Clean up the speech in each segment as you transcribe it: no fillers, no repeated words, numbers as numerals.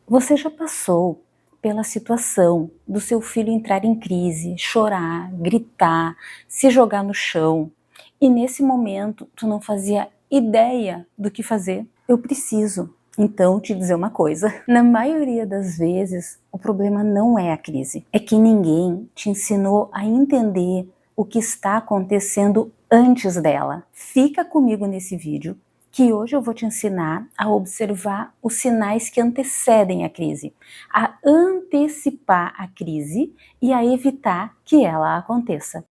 Você já passou pela situação do seu filho entrar em crise, chorar, gritar, se jogar no chão e nesse momento tu não fazia ideia do que fazer? Eu preciso então te dizer uma coisa: na maioria das vezes o problema não é a crise, é que ninguém te ensinou a entender o que está acontecendo antes dela. Fica comigo nesse vídeo, que hoje eu vou te ensinar a observar os sinais que antecedem a crise, a antecipar a crise e a evitar que ela aconteça.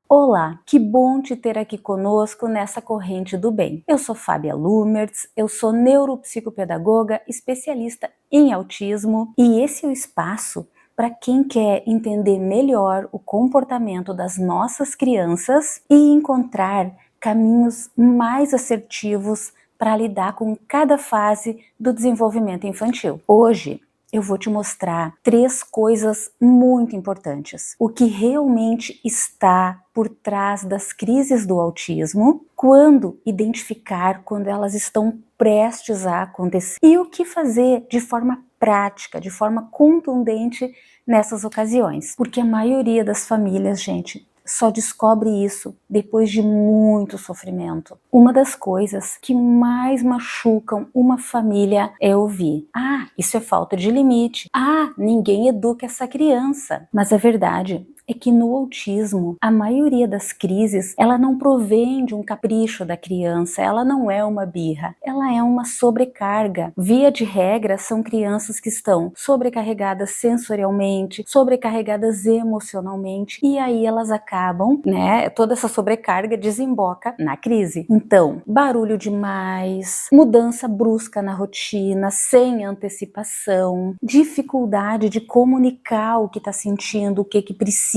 Olá, que bom te ter aqui conosco nessa corrente do bem. Eu sou Fábia Lumertz, eu sou neuropsicopedagoga, especialista em autismo, e esse é o espaço para quem quer entender melhor o comportamento das nossas crianças e encontrar caminhos mais assertivos para lidar com cada fase do desenvolvimento infantil. Hoje eu vou te mostrar 3 coisas muito importantes. O que realmente está por trás das crises do autismo, quando identificar quando elas estão prestes a acontecer e o que fazer de forma prática, de forma contundente nessas ocasiões. Porque a maioria das famílias, gente, só descobre isso depois de muito sofrimento. Uma das coisas que mais machucam uma família é ouvir: ah, isso é falta de limite. Ah, ninguém educa essa criança. Mas a verdade é que no autismo, a maioria das crises, ela não provém de um capricho da criança, ela não é uma birra, ela é uma sobrecarga. Via de regra, são crianças que estão sobrecarregadas sensorialmente, sobrecarregadas emocionalmente, e aí elas acabam, né, toda essa sobrecarga desemboca na crise. Então, barulho demais, mudança brusca na rotina, sem antecipação, dificuldade de comunicar o que está sentindo, o que precisa,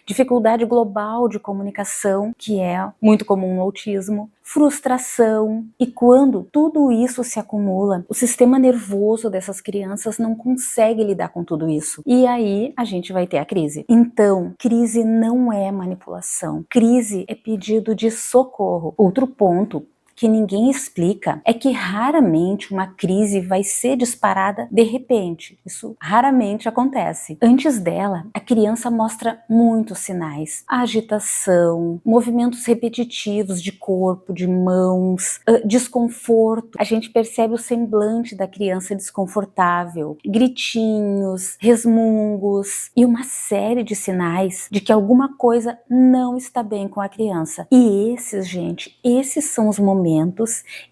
dificuldade global de comunicação, que é muito comum no autismo, frustração. E quando tudo isso se acumula, o sistema nervoso dessas crianças não consegue lidar com tudo isso. E aí a gente vai ter a crise. Então, crise não é manipulação. Crise é pedido de socorro. Outro ponto que ninguém explica é que raramente uma crise vai ser disparada de repente. Isso raramente acontece. Antes dela, a criança mostra muitos sinais: agitação, movimentos repetitivos de corpo, de mãos, desconforto. A gente percebe o semblante da criança desconfortável, gritinhos, resmungos e uma série de sinais de que alguma coisa não está bem com a criança. E esses, gente, esses são os momentos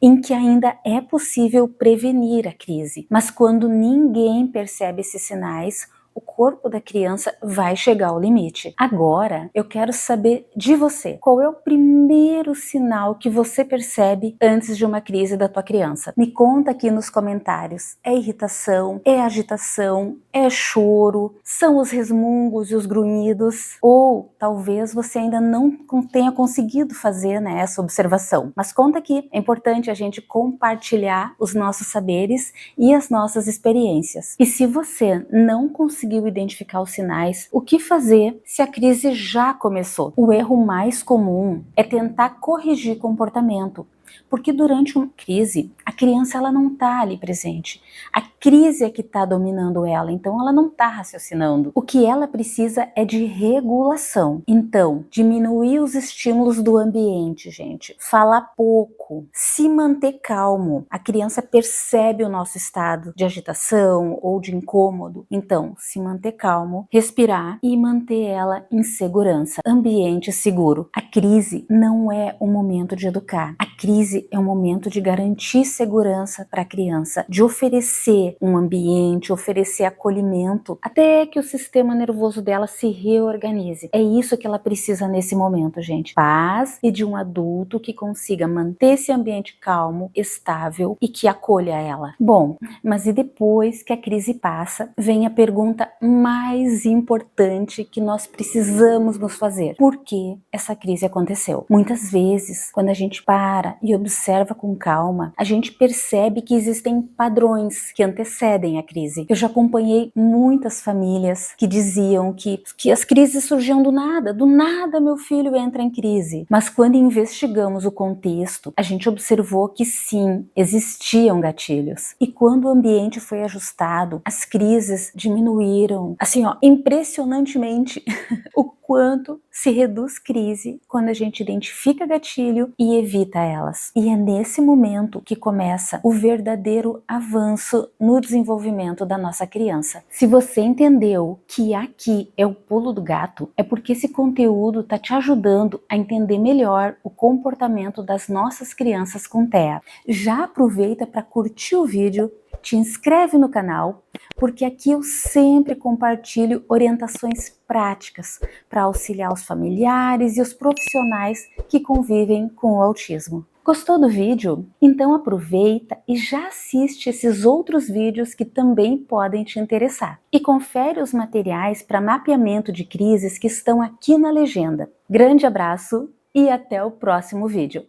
em que ainda é possível prevenir a crise. Mas quando ninguém percebe esses sinais, o corpo da criança vai chegar ao limite. Agora, eu quero saber de você. Qual é o primeiro sinal que você percebe antes de uma crise da tua criança? Me conta aqui nos comentários. É irritação? É agitação? É choro? São os resmungos e os grunhidos? Ou talvez você ainda não tenha conseguido fazer, né, essa observação. Mas conta aqui. É importante a gente compartilhar os nossos saberes e as nossas experiências. E se você não conseguiu identificar os sinais, o que fazer se a crise já começou? O erro mais comum é tentar corrigir comportamento, porque durante uma crise, a criança ela não está ali presente. A crise é que está dominando ela, então ela não está raciocinando. O que ela precisa é de regulação. Então, diminuir os estímulos do ambiente, gente. Falar pouco, se manter calmo. A criança percebe o nosso estado de agitação ou de incômodo. Então, se manter calmo, respirar e manter ela em segurança. Ambiente seguro. A crise não é o momento de educar. A crise é um momento de garantir segurança para a criança, de oferecer um ambiente, oferecer acolhimento, até que o sistema nervoso dela se reorganize. É isso que ela precisa nesse momento, gente. Paz e de um adulto que consiga manter esse ambiente calmo, estável e que acolha ela. Bom, mas e depois que a crise passa, vem a pergunta mais importante que nós precisamos nos fazer: por que essa crise aconteceu? Muitas vezes, quando a gente para e observa com calma, a gente percebe que existem padrões que antecedem a crise. Eu já acompanhei muitas famílias que diziam que as crises surgiam do nada meu filho entra em crise. Mas quando investigamos o contexto, a gente observou que sim, existiam gatilhos. E quando o ambiente foi ajustado, as crises diminuíram, assim ó, impressionantemente. O quanto se reduz crise quando a gente identifica gatilho e evita elas. E é nesse momento que começa o verdadeiro avanço no desenvolvimento da nossa criança. Se você entendeu que aqui é o pulo do gato, é porque esse conteúdo está te ajudando a entender melhor o comportamento das nossas crianças com TEA. Já aproveita para curtir o vídeo, te inscreve no canal, porque aqui eu sempre compartilho orientações práticas para auxiliar os familiares e os profissionais que convivem com o autismo. Gostou do vídeo? Então aproveita e já assiste esses outros vídeos que também podem te interessar. E confere os materiais para mapeamento de crises que estão aqui na legenda. Grande abraço e até o próximo vídeo!